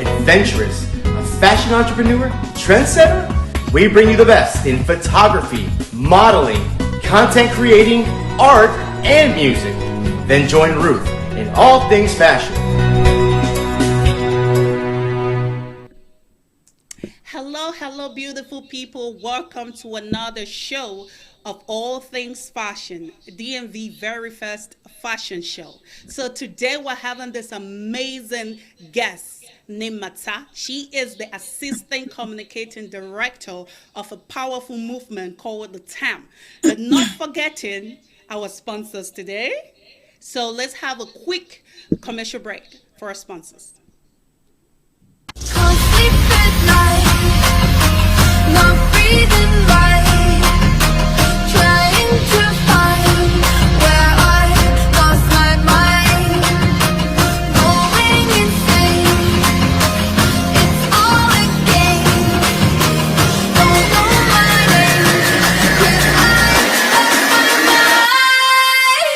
adventurous, a fashion entrepreneur, trendsetter? We bring you the best in photography, modeling, content creating, art, and music. Then join Ruth in all things fashion. Hello, beautiful people. Welcome to another show of all things fashion, DMV very first fashion show. So today we're having this amazing guest named Mata. She is the assistant communicating director of a powerful movement called the TAM. But not forgetting our sponsors today. So let's have a quick commercial break for our sponsors. Not breathing right, trying to find where I lost my mind, going insane, it's all a game, don't know my name, 'cause I lost my mind.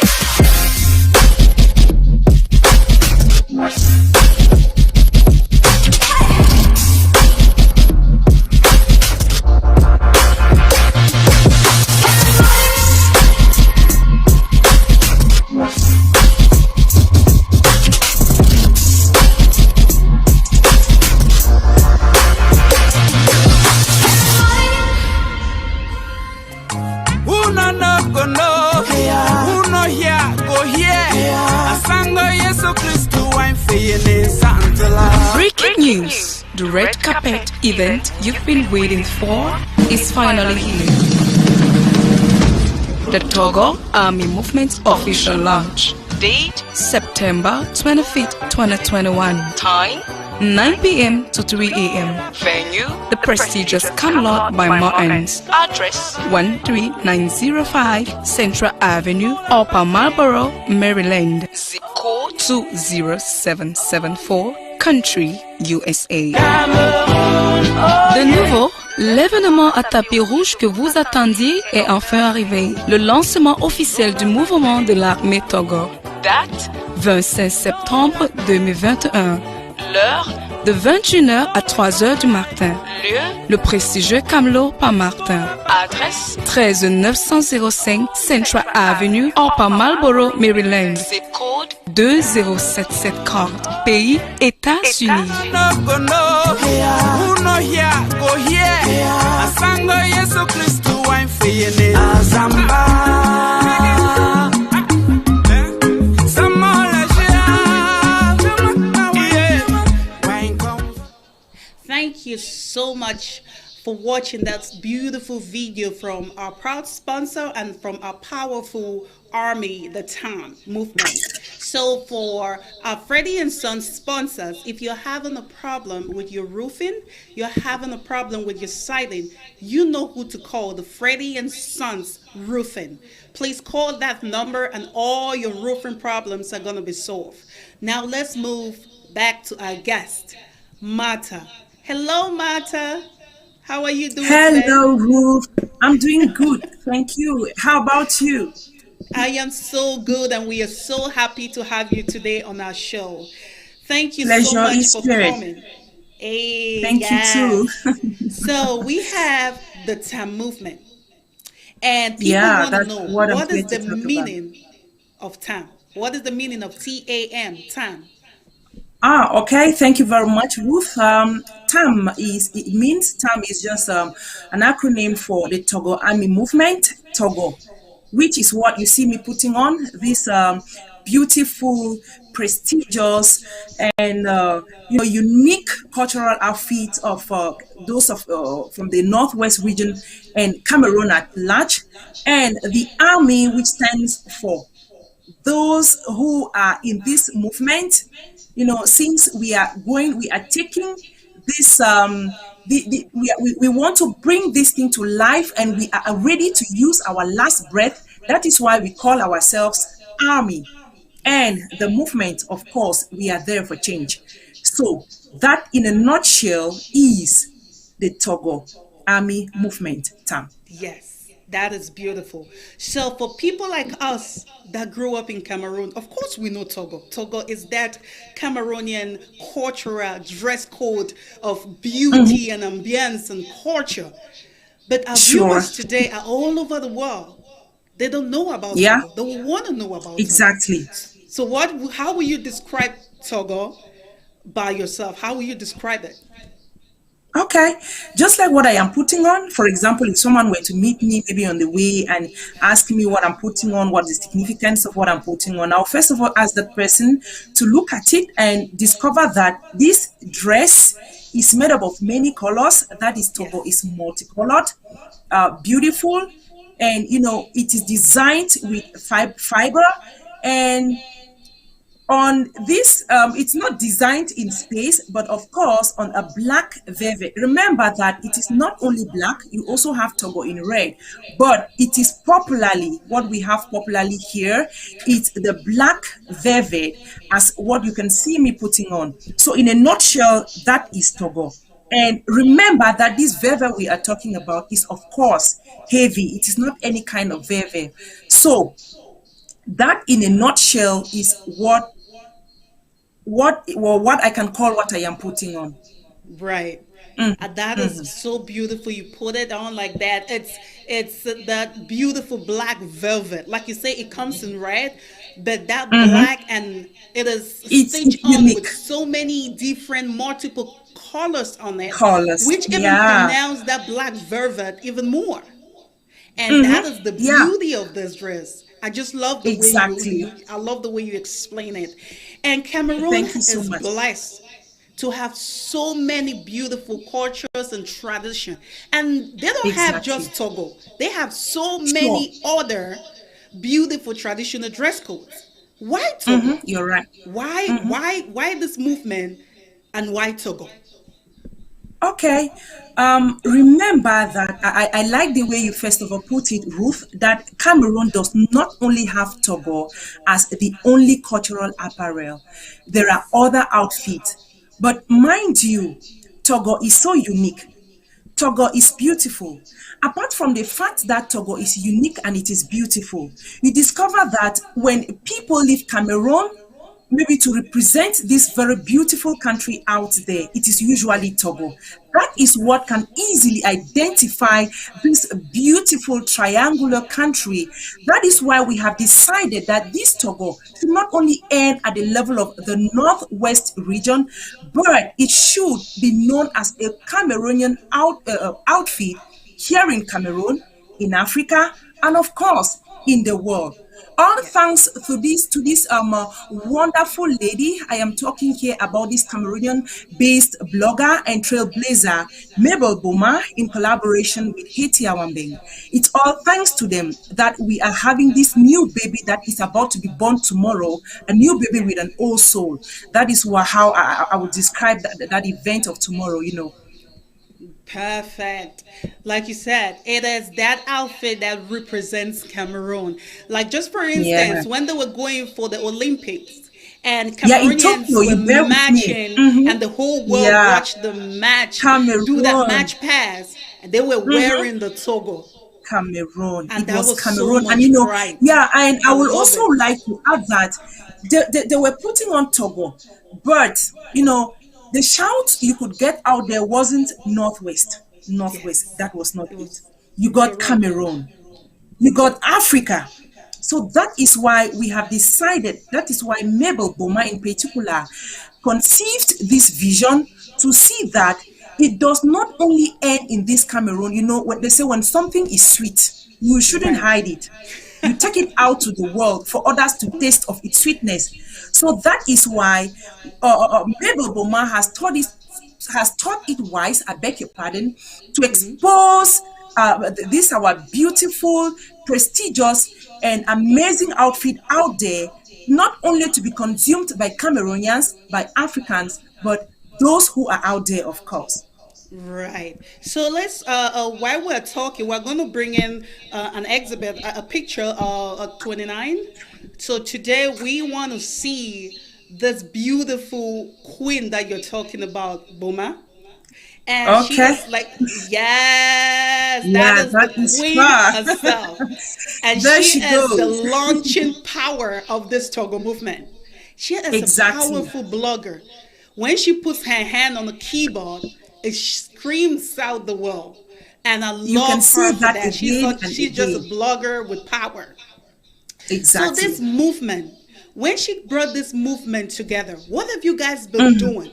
Breaking news! The red carpet event you've been waiting for is finally here. The Taghu Army Movement official launch. Date September 25th, 2021. Time 9 p.m. to 3 a.m. Venue the prestigious Cameroon by Martins. Address 13905 Central Avenue, Upper Marlboro, Maryland. Zip code 20774. Country, USA. De nouveau, l'événement à tapis rouge que vous attendiez est enfin arrivé. Le lancement officiel du mouvement de l'armée Taghu. Date 25 septembre 2021. L'heure de 21h à 3h du matin. Lieu le prestigieux Camelot par Martin. Adresse 13905 Central Avenue, Upper Marlboro, Maryland. Zip code 20770. Pays États-Unis. Thank you so much for watching that beautiful video from our proud sponsor and from our powerful army, the TAM movement. So for our Freddie and Sons sponsors, if you're having a problem with your roofing, you're having a problem with your siding, you know who to call, the Freddie and Sons Roofing. Please call that number and all your roofing problems are going to be solved. Now let's move back to our guest, Mata. Hello, Mata. How are you doing Hello, Ruth. I'm doing good. Thank you. How about you? I am so good, and we are so happy to have you today on our show. Thank you so Pleasure much is for spirit. coming. Hey, Thank you too. So we have the TAM movement, and people Yeah, want to that's know what I'm what here is to the talk about. meaning of TAM? What is the meaning of TAM, TAM? Okay. Thank you very much, Ruth. TAM is just an acronym for the Taghu Army Movement, Taghu, which is what you see me putting on this beautiful, prestigious, and unique cultural outfit of those of from the Northwest region and Cameroon at large, and the Army, which stands for those who are in this movement. Since we are taking this we want to bring this thing to life, and we are ready to use our last breath. That is why we call ourselves Army. And the movement, of course, we are there for change. So that in a nutshell is the Taghu Army Movement, TAM. Yes. That is beautiful. So for people like us that grew up in Cameroon, of course we know Togo. Togo is that Cameroonian cultural dress code of beauty and ambience and culture. But our Sure. viewers today are all over the world. They don't know about Yeah, Togo. They will want to know about Togo. exactly. So how will you describe Togo by yourself? How will you describe it? Okay, just like what I am putting on. For example, if someone were to meet me maybe on the way and ask me what I'm putting on, what is the significance of what I'm putting on, I'll first of all ask that person to look at it and discover that this dress is made up of many colors. That is, Togo Yes. is multicolored, beautiful, and it is designed with fiber. And on this, it's not designed in space, but of course on a black velvet. Remember that it is not only black, you also have Togo in red, but it is popularly, what we have popularly here, it's the black velvet, as what you can see me putting on. So in a nutshell, that is Togo. And remember that this velvet we are talking about is, of course, heavy. It is not any kind of velvet. So that in a nutshell is what I can call what I am putting on. Right. That is so beautiful. You put it on like that. It's that beautiful black velvet. Like you say, it comes in red, but that black and it is It's stitched on unique with so many different multiple colors on it, colors. which even Yeah. pronounce that black velvet even more. And that is the Yeah, beauty of this dress. I just love the way exactly. I love the way you explain it. And Cameroon Thank you so is much. blessed to have so many beautiful cultures and tradition. And they don't have Exactly. just Togo. They have so Sure. many other beautiful traditional dress codes. Why Togo? You're right. Why this movement and why Togo? Okay. Remember that I like the way you first of all put it, Ruth, that Cameroon does not only have Togo as the only cultural apparel. There are Yes. other outfits. But mind you, Togo is so unique. Togo is beautiful. Apart from the fact that Togo is unique and it is beautiful, you discover that when people leave Cameroon, maybe to represent this very beautiful country out there, it is usually Togo. That is what can easily identify this beautiful triangular country. That is why we have decided that this Togo should not only end at the level of the northwest region, but it should be known as a Cameroonian outfit here in Cameroon, in Africa, and of course in the world. All Yeah. thanks to this wonderful lady. I am talking here about this Cameroonian-based blogger and trailblazer, Mabel Boma, in collaboration with Haiti Awambeng. It's all thanks to them that we are having this new baby that is about to be born tomorrow, a new baby with an old soul. That is how I would describe that event of tomorrow. Perfect. Like you said, it is that outfit that represents Cameroon. Like, just for Yeah. instance, when they were going for the Olympics and Yeah, in Cameroonians Tokyo, were you bear with me. matching and the whole world Yeah, watched the match, do that Cameroon. match pass, and they were wearing the Togo. Cameroon. And It that was was so Cameroon. And much pride. yeah, and I I will love also it. like to add that they were putting on Togo, but the shout you could get out there wasn't Northwest. Northwest, Yes. that was not It it. was You got Cameroon. Cameroon, you got Africa. So that is why we have decided, that is why Mabel Boma in particular conceived this vision to see that it does not only end in this Cameroon. What they say, when something is sweet, you shouldn't Right. hide it. You take it out to the world for others to taste of its sweetness. So that is why Mabel Boma has thought it wise, I beg your pardon, to expose this our beautiful, prestigious, and amazing outfit out there, not only to be consumed by Cameroonians, by Africans, but those who are out there, of course. Right. So let's, while we're talking, we're going to bring in an exhibit, a picture of 29. So today we want to see this beautiful queen that you're talking about, Boma. And she Okay. is like, yes, that Yeah, is the that is queen her. herself. And There she she is the goes. launching power of this Togo movement. She is a Exactly. powerful blogger. When she puts her hand on the keyboard, it screams out the world. And I You can love see her for that that. again and She's just a again. blogger with power. So this Exactly. movement, when she brought this movement together, what have you guys been doing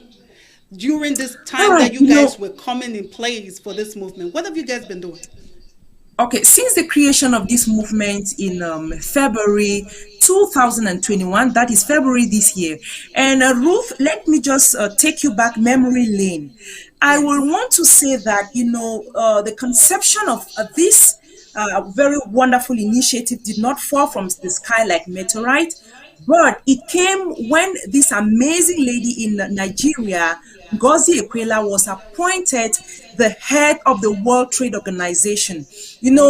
during this time Ah, that you you know, guys were coming in place for this movement? What have you guys been doing? okay, since the creation of this movement in February 2021, that is February this year. And Ruth, let me just take you back memory lane. I will Yes. want to say that, the conception of this very wonderful initiative did not fall from the sky like meteorite, but it came when this amazing lady in Nigeria, Ngozi Ekwela, was appointed the head of the World Trade Organization.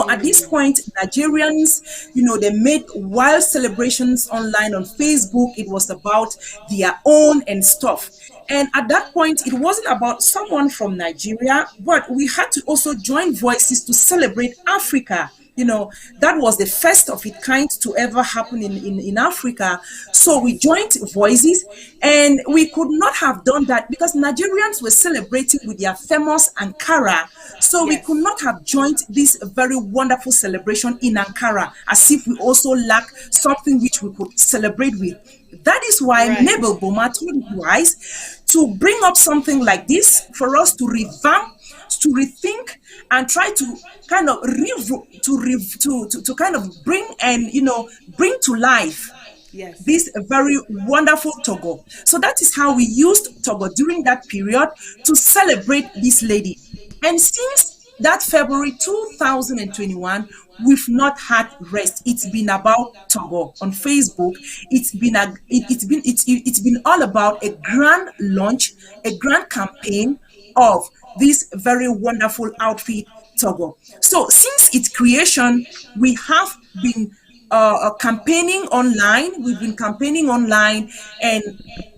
At this point, Nigerians, they made wild celebrations online on Facebook. It was about their own and stuff. And at that point, it wasn't about someone from Nigeria, but we had to also join voices to celebrate Africa. That was the first of its kind to ever happen in Africa. So we Yes. joined voices, and we could not have done that because Nigerians were celebrating with their famous Ankara. So we could Yes. not have joined this very wonderful celebration in Ankara as if we also lack something which we could celebrate with. That is why Right. Mabel Boma told it wise to bring up something like this for us to revamp, to rethink, and try to kind of to kind of bring and bring to life Yes. this very wonderful Togo. So that is how we used Togo during that period to celebrate this lady. And since that February 2021, we've not had rest. It's been about Togo on Facebook. It's been all about a grand launch, a grand campaign of this very wonderful outfit Togo. So since its creation, we have been campaigning online. We've been campaigning online, and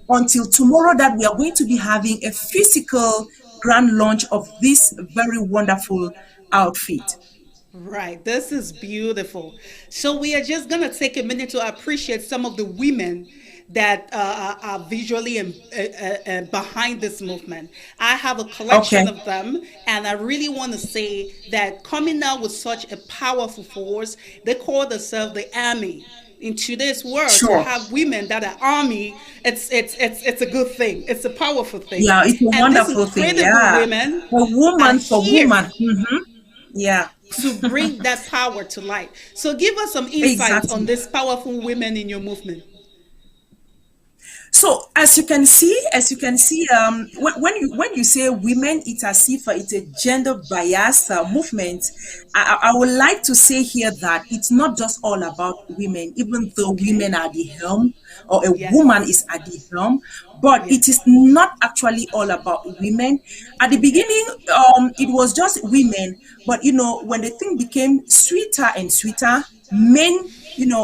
until tomorrow, that we are going to be having a physical grand launch of this very wonderful outfit. Right. This is beautiful. So we are just gonna take a minute to appreciate some of the women that are visually behind this movement. I have a Okay, collection of them, and I really want to say that coming out with such a powerful force, they call themselves the army. In today's world, to sure. have women that are army, it's a good thing. It's a powerful thing, Yeah, it's a and these wonderful thing. incredible Yeah, women for are woman, for here woman. Yeah, to bring that power to light. So give us some insights on exactly. these powerful women in your movement. So as you can see, when you say women, it's as if it's a gender bias movement. I would like to say here that it's not just all about women, even though Okay. women are the helm or a woman Yes. is at the helm, but it is Yes. not actually all about women. At the Okay. beginning, it was just women, but when the thing became sweeter and sweeter, men,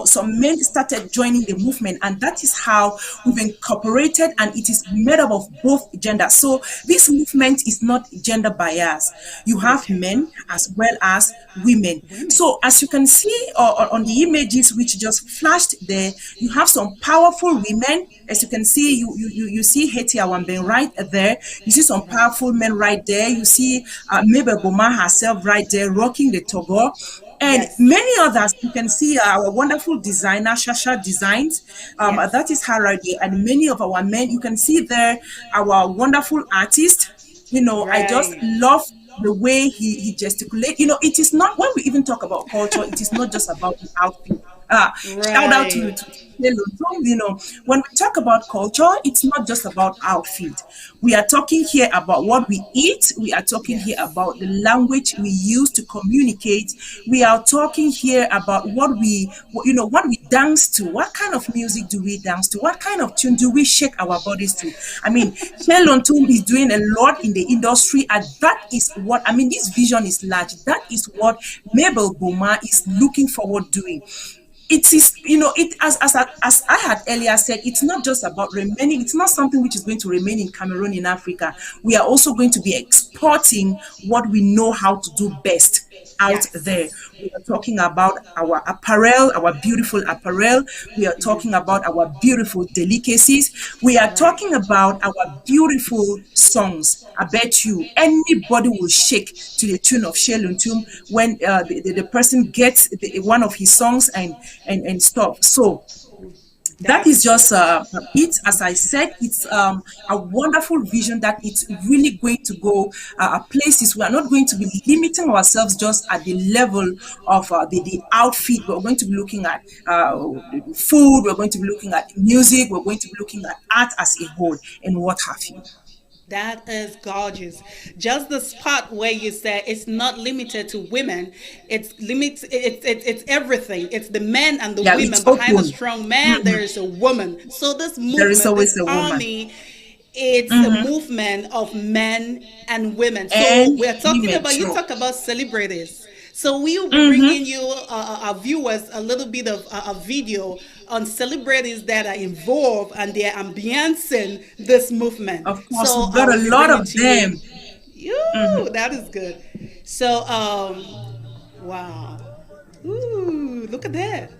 some men started joining the movement, and that is how we've incorporated, and it is made up of both genders. So this movement is not gender biased. You have Okay. men as well as women. Women. So as you can see on the images which just flashed there, you have some powerful women. As you can see, you see Hetty Awamben right there. You see some Right. powerful men right there. You see Mabel Boma herself right there rocking the togo, and Yes. many others. You can see our wonderful designer, Shasha Designs. Yes. That is her right there. And many of our men, you can see there our wonderful artist. I just Right. love the way he gesticulates. It is not, when we even talk about culture, it is not just about the outfit. Shout out to Right. Hello. When we talk about culture, it's not just about outfit. We are talking here about what we eat. We are talking here Yes. about the language we use to communicate. We are talking here about what we dance to. What kind of music do we dance to? What kind of tune do we shake our bodies to? I mean, Shelon Tum is doing a lot in the industry, and that is what, I mean, this vision is large. That is what Mabel Boma is looking forward doing. It is, it as I had earlier said, it's not just about remaining. It's not something which is going to remain in Cameroon, in Africa. We are also going to be exporting what we know how to do best out there. Yes. We are talking about our apparel, our beautiful apparel. We are talking about our beautiful delicacies. We are Right. talking about our beautiful songs. I bet you anybody will shake to the tune of Sheluntum when the person gets one of his songs and stuff. So that That is is just good. it. As I said, it's a wonderful vision that it's really going to go places. We are not going to be limiting ourselves just at the level of the outfit. We're going to be looking at the food. We're going to be looking at music. We're going to be looking at art as a whole and what have you. That is gorgeous. Just the spot where you said it's not limited to women. It's everything. It's the men and the Yeah, women. it's Behind a open. strong man, Mhm. there is a woman. So this There is movement, this always a woman. army, it's a Mhm. movement of men and women. So And we're talking women, about, you true. talk about celebrities. So we will be Mhm. bringing you, our viewers, a little bit of a video on celebrities that are involved and their ambience in this movement. Of course, So we've I got a will be lot bringing of to you. them. You, that is good. So, wow. Ooh, look at that.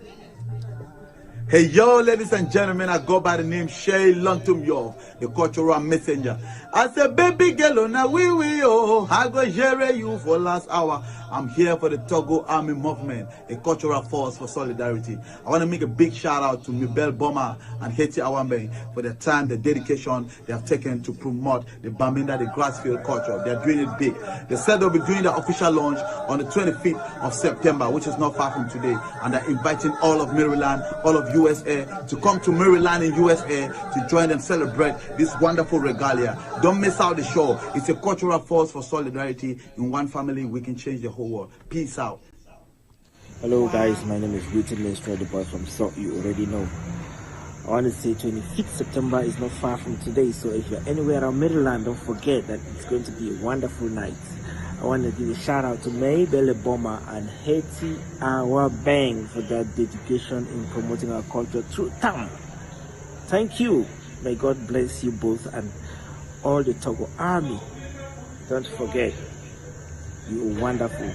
Hey yo, ladies and gentlemen, I go by the name Shay Luntum Yo, the cultural messenger. I said, baby girl, on a wee oh, I go share you for last hour. I'm here for the Togo Army Movement, a cultural force for solidarity. I want to make a big shout out to Mibel Boma and Haiti Awambe for the time, the dedication they have taken to promote the Bamenda, the Grassfield culture. They're doing it big. They said they'll be doing the official launch on the 25th of September, which is not far from today. And they're inviting all of Maryland, all of USA to come to Maryland in USA to join them celebrate this wonderful regalia. Don't miss out the show. It's a cultural force for solidarity. In one family, we can change the whole world. Peace out. Hello guys, Wow. my name is Beauty Minstrel, the boy from Salt, you already know. I want to say 25th September is not far from today, so if you're anywhere around Maryland, don't forget that it's going to be a wonderful night. I want to give a shout out to May Bele Boma and Haiti Awa Bang for their dedication in promoting our culture through time. Thank you. May God bless you both and all the Togo army. Don't forget, you are wonderful.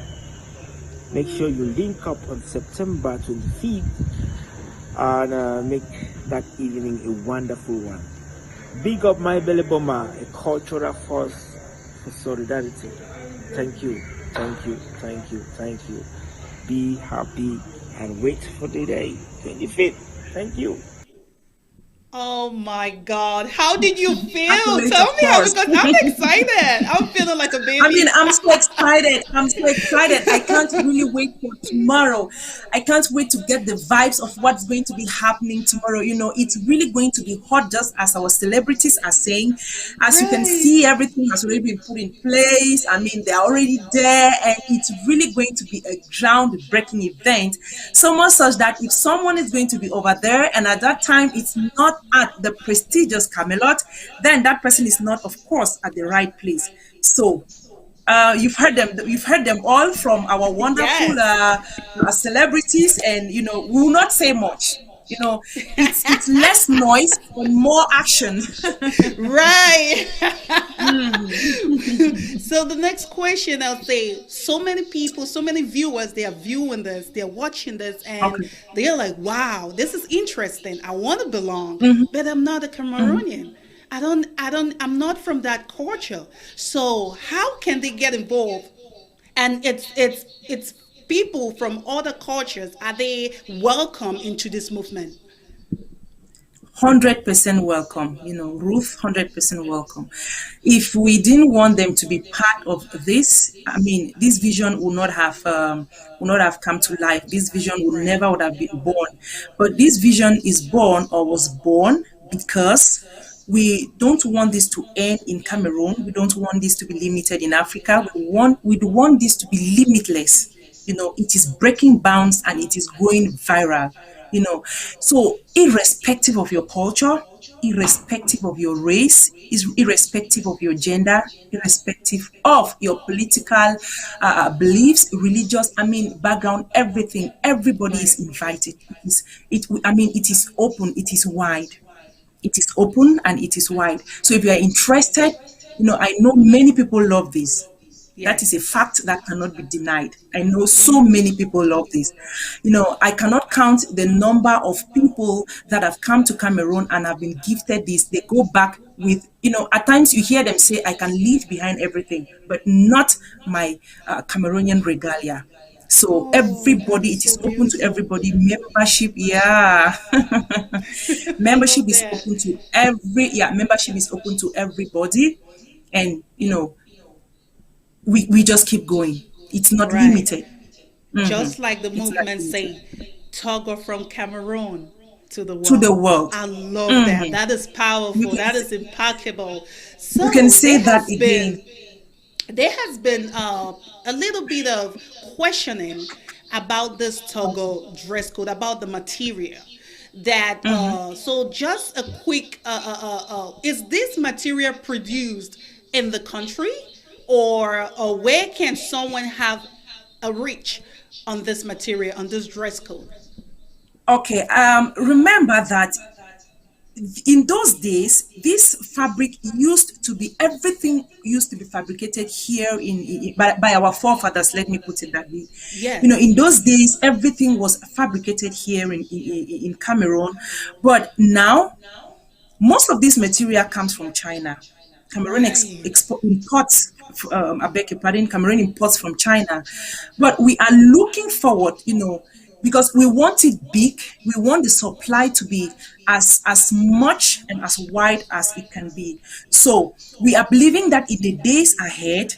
Make sure you link up on September 25th and make that evening a wonderful one. Big up my belly bomber, a cultural force for solidarity. Thank you, thank you, thank you, thank you. Be happy and wait for the day 25th. Thank you. Oh my God. How did you feel? Accolades, Tell of me how, course. because I'm excited. I'm feeling like a I mean, baby. I'm so excited. I'm so excited. I can't really wait for tomorrow. I can't wait to get the vibes of what's going to be happening tomorrow. You know, it's really going to be hot, just as our celebrities are saying. As you can Right. see, everything has already been put in place. I mean, they're already there, and it's really going to be a groundbreaking event. So much such that if someone is going to be over there, and at that time it's not at the prestigious Camelot, then that person is not, of course, at the right place. So you've heard them. You've heard them all from our wonderful Yes. celebrities, and you know we will not say much. You know, it's less noise and more action. Right. Mhm. So the next question, I'll say, so many people, so many viewers, they are viewing this, they're watching this, and Okay. they're like, wow, this is interesting. I want to belong, Mhm. but I'm not a Mhm. Cameroonian. I'm not from that culture. So how can they get involved? And it's people from other cultures. Are they welcome into this movement? 100% welcome, you know, Ruth, 100% welcome. If we didn't want them to be part of this, I mean, this vision would not have come to life. This vision would Right. never would have been born. But this vision is born or was born because we don't want this to end in Cameroon. We don't want this to be limited in Africa. We want this to be limitless. You know, it is breaking bounds and it is going viral. You know, so irrespective of your culture, irrespective of your race, is irrespective of your gender, irrespective of your political beliefs, religious, I mean, background, everything, everybody Right. is invited. I mean, it is open, it is wide. It is open and it is wide. So if you are interested, I know many people love this. That is a Yes. fact that cannot be denied. I know so many people love this. I cannot count the number of people that have come to Cameroon and have been gifted this. They go back with, at times you hear them say, I can leave behind everything, but not my Cameroonian regalia. So Oh, that everybody, is it so is open to beautiful. everybody. Membership, yeah. I Membership love is that. open to membership is open to everybody. And we just keep going. It's not Right. limited. Just like the It's not movement limited say, Toggle from Cameroon to the to the world. world. I love that. Mhm. That is You powerful. can That say, is impeccable. you can So say that again. there has been a little bit of questioning about this Togo dress code, about the material. That so just a quick is this material produced in the country, or where can someone have a reach on this material, on this dress code? Okay. Remember that in those days, this fabric used to be everything used to be fabricated here by our forefathers. Let me put it that way. Yes. In those days, everything was fabricated here in Cameroon, but now most of this material comes from China. Cameroon Right. imports, I beg your pardon, Cameroon imports from China. But we are looking forward, because we want it big. We want the supply to be as much and as wide as it can be. So we are believing that in the days ahead,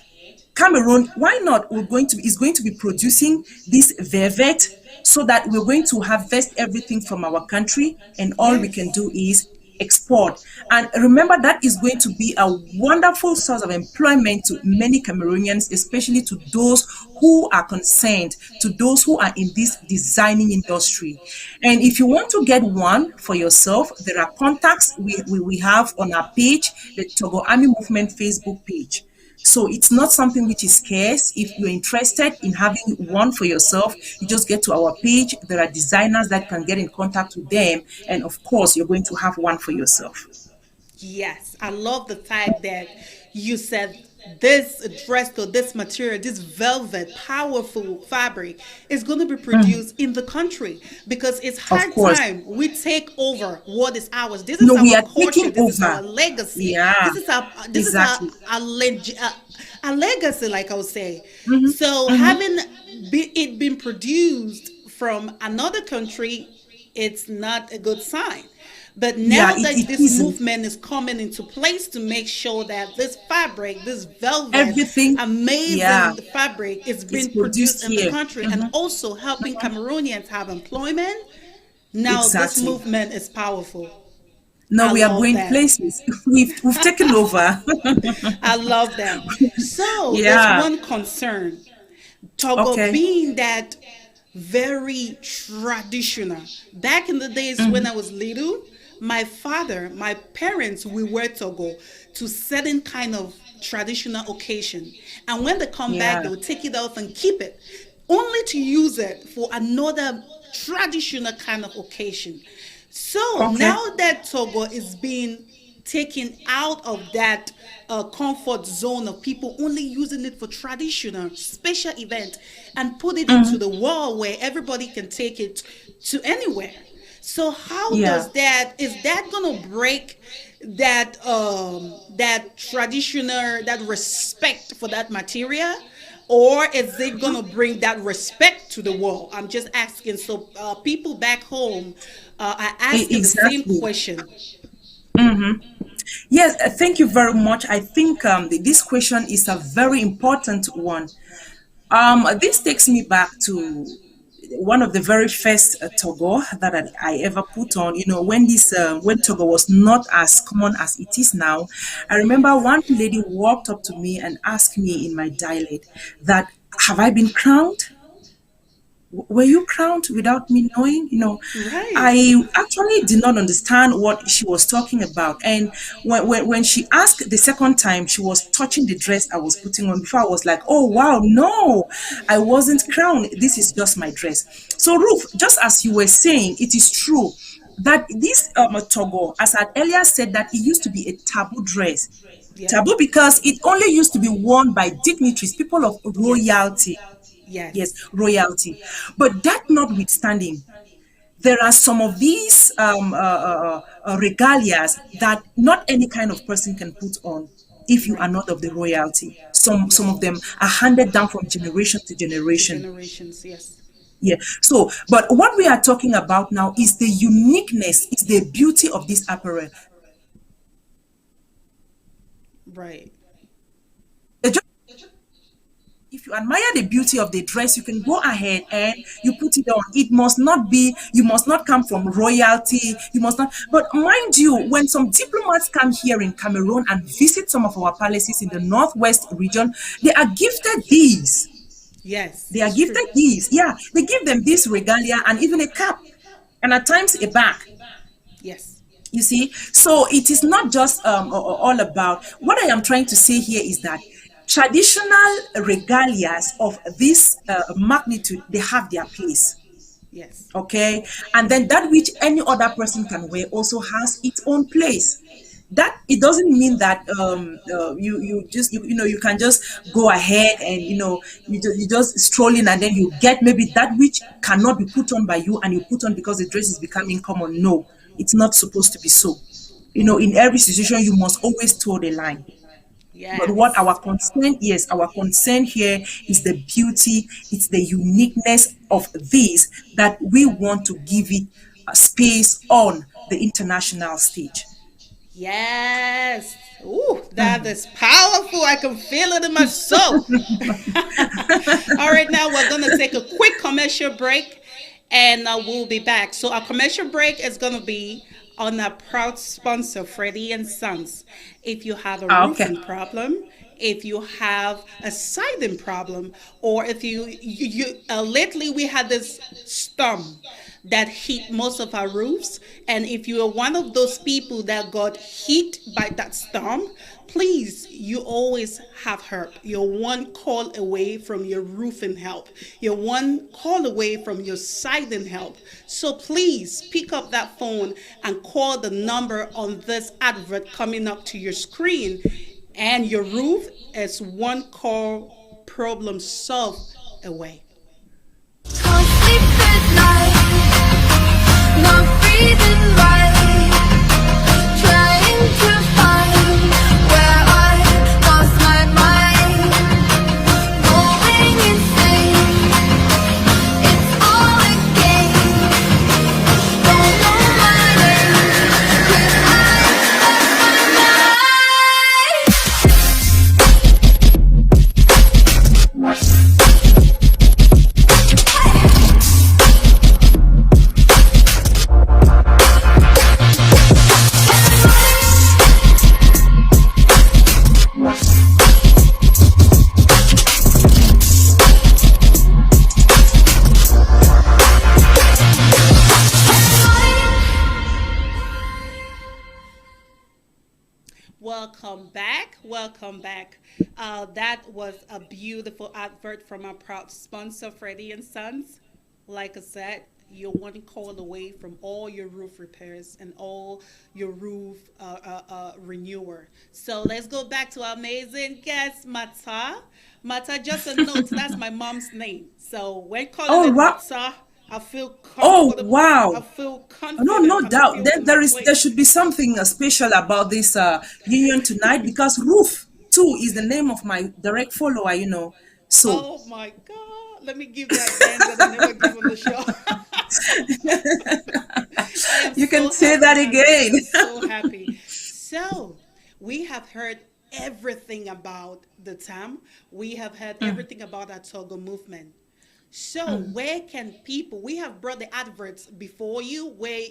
Cameroon, why not? Is going to be producing this velvet so that we're going to harvest everything from our country, and all we can Yes. do is export. And remember, that is going to be a wonderful source of employment to many Cameroonians, especially to those who are concerned, to those who are in this designing industry. And if you want to get one for yourself, there are contacts we have on our page, the Togo Army Movement Facebook page. So it's not something which is scarce. If you're interested in having one for yourself, you just get to our page. There are designers that can get in contact with them. And of course, you're going to have one for yourself. Yes, I love the fact that you said this dress code, this material, this velvet, powerful fabric is going to be produced in the country, because it's Of high course. time we take over what is ours. This is No, we our are culture. taking This is our over. legacy. Yeah, This is exactly. a legacy, like I would say. Hmm. So Hmm. having it been produced from another country, it's not a good sign. But Yeah, now that it this isn't. movement is coming into place to make sure that this fabric, this velvet, Everything, yeah, amazing fabric is is being produced produced in the here. country and Hmm. also helping Cameroonians have employment, now this Exactly. movement is powerful. No, I we are love going that. places. We've taken over. I love that. So there's Yeah. one concern. Togo Okay. being that very traditional. Back in the days when I was little, my father, my parents, we wear Togo to certain kind of traditional occasion. And when they come back, Yeah. they will take it off and keep it, only to use it for another traditional kind of occasion. So Okay. now that Togo is being taken out of that comfort zone of people only using it for traditional special event and put it into the world where everybody can take it to anywhere. So how Yeah. does that, is that gonna break that traditional, that respect for that material, or is it gonna bring that respect to the world? I'm just asking, so people back home are asking the same Exactly. question. Yes, thank you very much. I think this question is a very important one. This takes me back to one of the very first Togo that I ever put on. When Togo was not as common as it is now. I remember one lady walked up to me and asked me in my dialect that, have I been crowned? Were you crowned without me knowing? Right. I actually did not understand what she was talking about. And when she asked the second time, she was touching the dress I was putting on. Before, I was like, oh, wow, no, I wasn't crowned. This is just my dress. So, Ruth, just as you were saying, it is true that this Togo, as I earlier said, that it used to be a taboo dress. Yep. Taboo because it only used to be worn by dignitaries, people of Yes. royalty. Yes, Yes. royalty. But that notwithstanding, there are some of these regalias that not any kind of person can put on if you are Right. not of the royalty. Some of Yes. them are handed down from generation to To generation. generations. Yes. Yeah. So, but what we are talking about now is the uniqueness, is the beauty of this apparel. Right. If you admire the beauty of the dress, you can go ahead and you put it on. It must not be, you must not come from royalty, you must not. But mind you, when some diplomats come here in Cameroon and visit some of our palaces in the northwest region, they are gifted these. Yes. They are It's true. gifted these. Yeah, they give them this regalia and even a cap, and at times a bag. Yes. You see, so it is not just all about. What I am trying to say here is that traditional regalias of this magnitude, they have their place. Yes. Okay, and then that which any other person can wear also has its own place. That it doesn't mean that you know you can just go ahead and you just stroll in and then you get maybe that which cannot be put on by you and you put on because the dress is becoming common. No, it's not supposed to be so. In every situation you must always toe the line. But what Yes. our concern, yes, our concern here is the beauty, it's the uniqueness of this that we want to give it a space on the international stage. Yes. Ooh, that is powerful. I can feel it in my soul. All right, now we're going to take a quick commercial break and we'll be back. So, our commercial break is going to be on our proud sponsor, Freddie and Sons. If you have a Okay. roofing problem, if you have a siding problem, or if lately we had this storm that hit most of our roofs. And if you are one of those people that got hit by that storm, please, you always have help. You're one call away from your roofing help. You're one call away from your siding help. So please pick up that phone and call the number on this advert coming up to your screen. And your roof is one call problem solved away. Can't sleep at night, not breathing right, trying to find where I lost my mind, going insane. It's all a game. Don't know my name, 'cause I lost my mind. Welcome back. Welcome back. That was a beautiful advert from our proud sponsor, Freddie and Sons. Like I said, you're one call away from all your roof repairs and all your roof renewer. So let's go back to our amazing guest, Mata. Mata, just a note, that's my mom's name. So when calling Oh, it wow. Mata, I feel Oh, comfortable. I wow. feel No, confident. no I doubt. feel There, in my there place. should be something special about this union tonight because Roof too is the name of my direct follower. So Oh my God. Let me give that dance that I never give on the show. I am you can so say happy, that honey. again. I'm so happy. So, we have heard everything about the TAM. We have heard everything about our Togo movement. So, where can people, we have brought the adverts before you where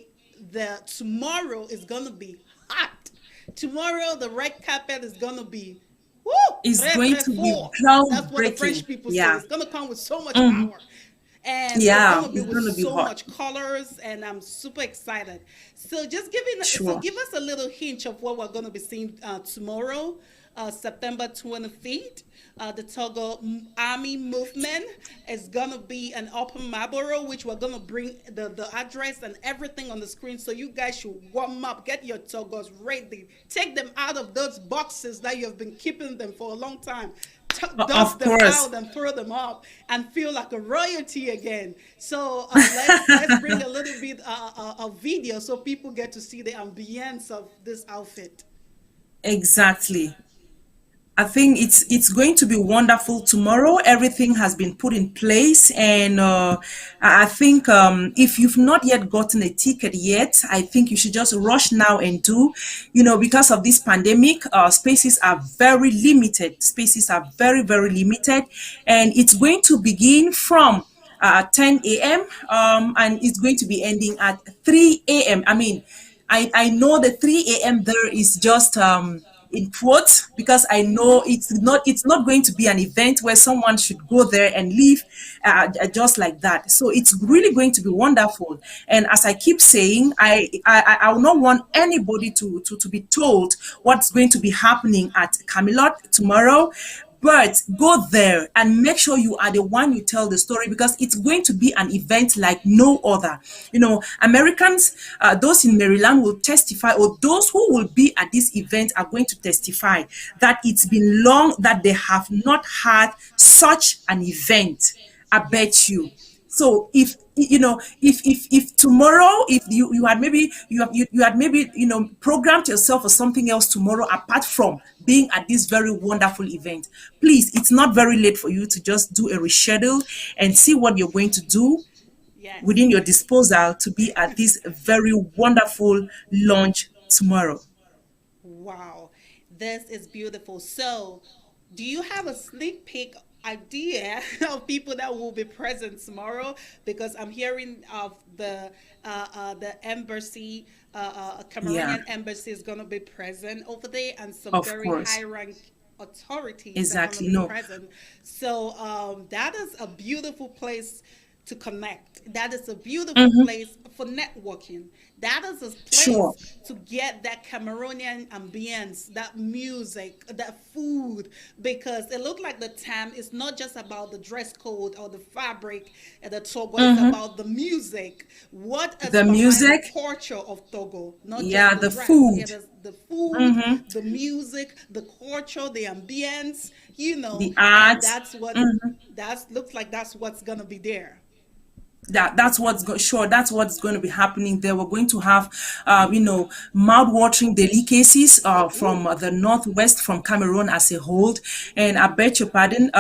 the tomorrow is going to be hot. Tomorrow, the red carpet is going to be, woo, It's très, going très to be fort. That's what the groundbreaking. French people say. Yeah. It's going to come with so much power. And it's Yeah, going to be it's with going to be so hot. much colors, and I'm super excited. So, Sure. give us a little hint of what we're going to be seeing tomorrow. September 25th. The Togo Army Movement is gonna be an open Marlboro, which we're gonna bring the address and everything on the screen. So you guys should warm up, get your Togos ready, take them out of those boxes that you've been keeping them for a long time. Dust Of them course. out and throw them up and feel like a royalty again. So let's bring a little bit of video so people get to see the ambience of this outfit. Exactly. I think it's going to be wonderful tomorrow. Everything has been put in place, and I think if you've not yet gotten a ticket yet, I think you should just rush now and do. Because of this pandemic, spaces are very limited. Spaces are very, very limited, and it's going to begin from 10 a.m. And it's going to be ending at 3 a.m. I mean, I know the 3 a.m. there is just in quotes, because I know it's not going to be an event where someone should go there and leave just like that. So it's really going to be wonderful. And as I keep saying, I will not want anybody to be told what's going to be happening at Camelot tomorrow. But go there and make sure you are the one you tell the story, because it's going to be an event like no other. Americans, those in Maryland will testify, or those who will be at this event are going to testify that it's been long that they have not had such an event. I bet Yes. you. So if tomorrow, if you had maybe you had maybe programmed yourself for something else tomorrow apart from being at this very wonderful event, please, it's not very late for you to just do a reschedule and see what you're going to do Yes. within your disposal to be at this very wonderful launch tomorrow. Wow, this is beautiful. So, do you have a sneak peek idea of people that will be present tomorrow? Because I'm hearing of the embassy, Yeah, Cameroonian embassy is going to be present over there, and some of very course. high rank authorities are going to Exactly. be No, present. So that is a beautiful place to connect. That is a beautiful place for networking. That is a sure. place to get that Cameroonian ambience, that music, that food, because it looked like the time is not just about the dress code or the fabric and the Togo, it's about the music. What is The behind the music, culture of Togo? Not yeah, just the the dress. food, It is the food, the music, the culture, the ambience, the and art. that's what that looks like that's what's gonna be there. Sure, that's what's going to be happening there. We're going to have mouth-watering delicacies from Ooh. the northwest, from Cameroon as a whole. And I bet your pardon,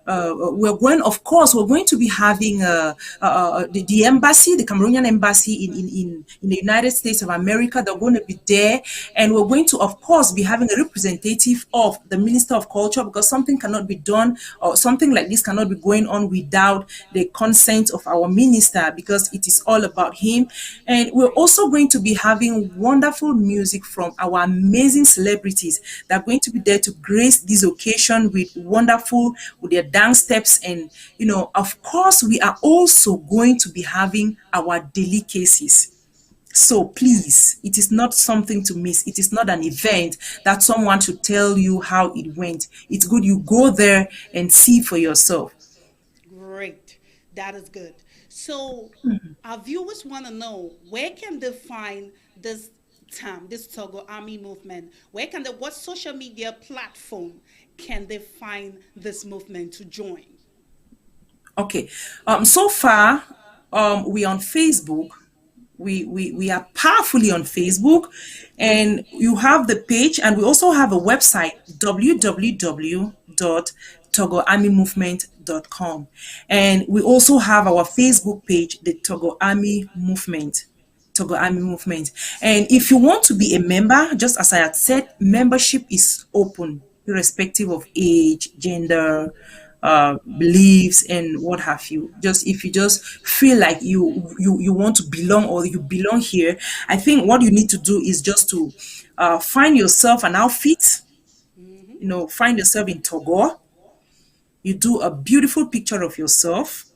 we're going to be having the embassy, the Cameroonian embassy in the United States of America. They're going to be there, and we're going to, of course, be having a representative of the Minister of Culture, because something cannot be done, or something like this cannot be going on without the consent of our minister, because it is all about him. And we're Right. also going to be having wonderful music from our amazing celebrities that are going to be there to grace this occasion with their dance steps. And of course, we are also going to be having our delicacies. So Yes. please, it is not something to miss. It is not an event that someone should tell you how it went. It's good you go there and see for yourself. Great. That is good. So our viewers want to know, where can they find this this Togo Army movement? What social media platform can they find this movement to join? Okay. So far, we on Facebook. We are powerfully on Facebook, and you have the page, and we also have a website, www.togoarmymovement.com, and we also have our Facebook page, the Togo Army Movement. Togo Army Movement. And if you want to be a member, just as I had said, membership is open, irrespective of age, gender, beliefs, and what have you. Just if you just feel like you want to belong, or you belong here, I think what you need to do is just to find yourself an outfit. Find yourself in Togo. You do a beautiful picture of yourself,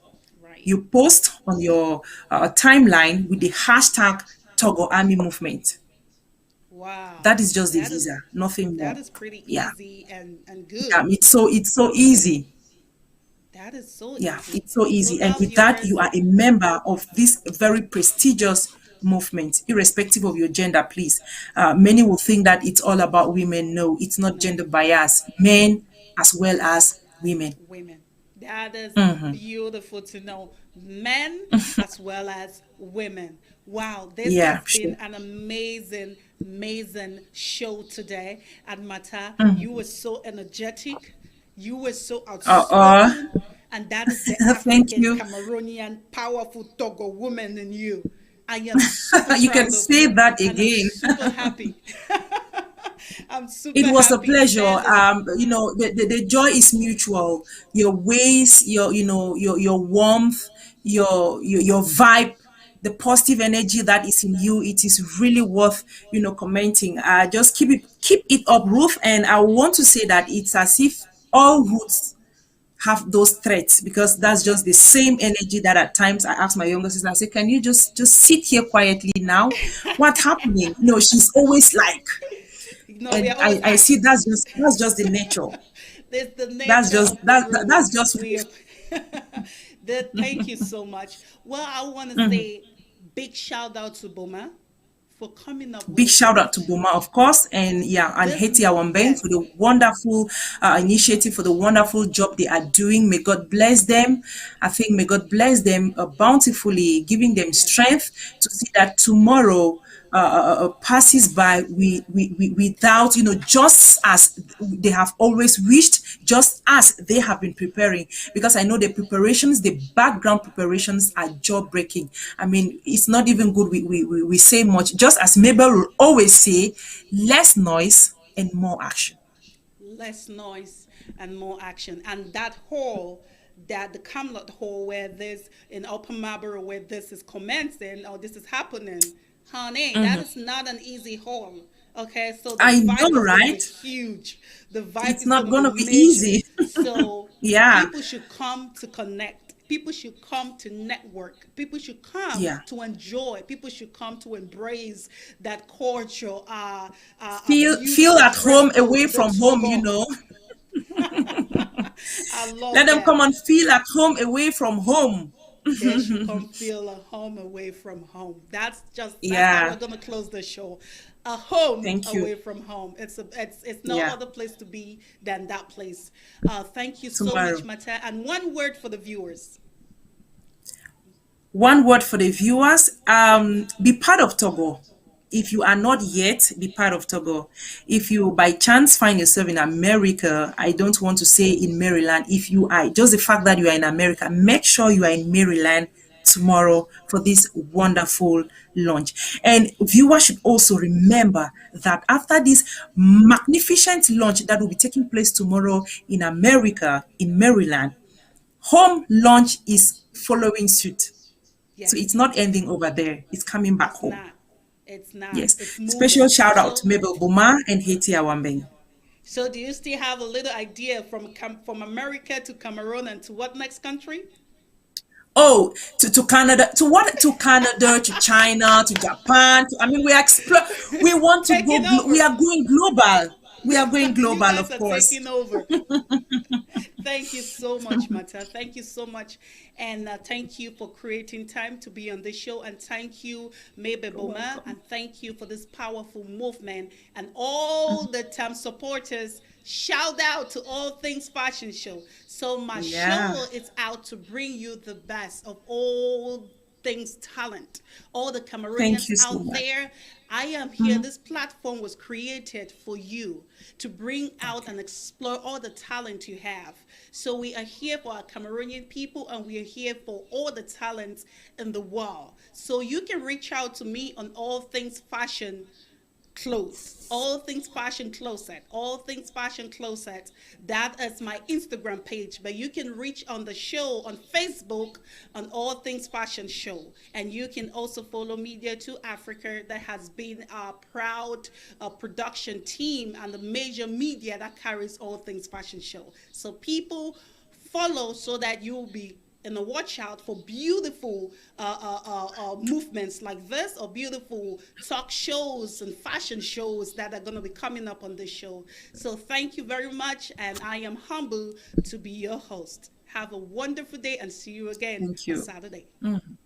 Right. you post on your timeline with the hashtag Togo Army Movement. Wow. That is just the That is visa, nothing that more. is pretty Yeah. easy and Yeah, good. it's so easy. That is so Yeah, easy. it's so So easy. And now with that, you viewers, are a member of this very prestigious movement, irrespective of your gender, please. Many will think that it's all about women. No, it's not no. gender bias. Men as well as women. Women. That is Hmm. beautiful to know. Men as well as women. Wow, this Yeah, has been sure. an amazing, amazing show today. And Mata, you Mhm. were so energetic, you were so Uh, outspoken, and that is the thank African, you. Cameroonian, powerful Togo woman in you. I am super You can proud of say you, that and I'm again. super happy. I'm It super was a happy pleasure. standing. The joy is mutual. Your ways, your warmth, your vibe, the positive energy that is in you, it is really worth, commenting. Just keep it up, Ruth. And I want to say that it's as if all roots have those threats, because that's just the Yes. same energy that at times I ask my younger sister, I say, can you just sit here quietly now? What's happening? She's always like, We and are I, always I see active. that's just the nature. There's the That's nature just of the that, room. that's just We Ruth. are. Thank you so much. Well, I want to say big shout out to Boma for coming up with Big this shout out to Boma, of course, and yeah, and this Heti Awambeng yes. for the wonderful initiative, for the wonderful job they are doing. May God bless them. I think may God bless them bountifully, giving them Yes. strength to see that tomorrow passes by without, just as they have always wished, just as they have been preparing. Because I know the preparations, the background preparations are jaw breaking. I mean, it's not even good we say much. Just as Mabel will always say, less noise and more action. Less noise and more action. And that hall, that the Camelot hall where this in Upper Marlborough where this is commencing or this is happening, honey, that is not an easy hall. Okay, so the I know, vibe is gonna be right? huge. The vibe It's is not gonna be gonna be major. easy. So Yeah, people should come to connect. People should come to network. People should come yeah. to enjoy. People should come to embrace that culture, Feel beautiful at dress home code, away the from home, togo. I Let love them that. come and feel at home away from home. They should come feel a home away from home. That's how we're Yeah, gonna close the show. A home thank you. away from home. It's no Yeah, other place to be than that place. Thank you so much, tomorrow. Mata. And one word for the viewers. One word for the viewers, Yes. be part of Togo. If you are not yet, be part of Togo. If you by chance find yourself in America, I don't want to say in Maryland, if you are, just the fact that you are in America, make sure you are in Maryland tomorrow for this wonderful launch. And viewers should also remember that after this magnificent launch that will be taking place tomorrow in America, in Maryland, home launch is following suit. So it's Yes. not ending over there. It's coming back It's home. not. It's not. Yes. It's Special moving. shout out to Mabel Boma and Haiti Awambeng. So do you still have a little idea from America to Cameroon and to what next country? Oh, to Canada, to what? To Canada, to China, to Japan. I mean, we explore. We want to go. Taking We over. are going global. We are going You global, guys of are course. taking over. Thank you so much, Mata. Thank you so much. And thank you for creating time to be on the show. And thank you, Maybe You're Boma. And welcome. thank you for this powerful movement and all the time supporters. Shout out to All Things Fashion Show. So my Yeah. show is out to bring you the best of all things talent. All the Thank Cameroonians you so out much. there, I am here. Mhm. This platform was created for you to bring out Okay. and explore all the talent you have. So we are here for our Cameroonian people and we are here for all the talents in the world. So you can reach out to me on all things fashion clothes, all things fashion closet, all things fashion closet. That is my Instagram page, but you can reach on the show on Facebook on all things fashion show, and you can also follow Media to Africa that has been our proud production team and the major media that carries all things fashion show. So people follow so that you'll be and watch out for beautiful movements like this, or beautiful talk shows and fashion shows that are going to be coming up on this show. So thank you very much, and I am humbled to be your host. Have a wonderful day, and see you again Thank on you. Saturday. Mhm.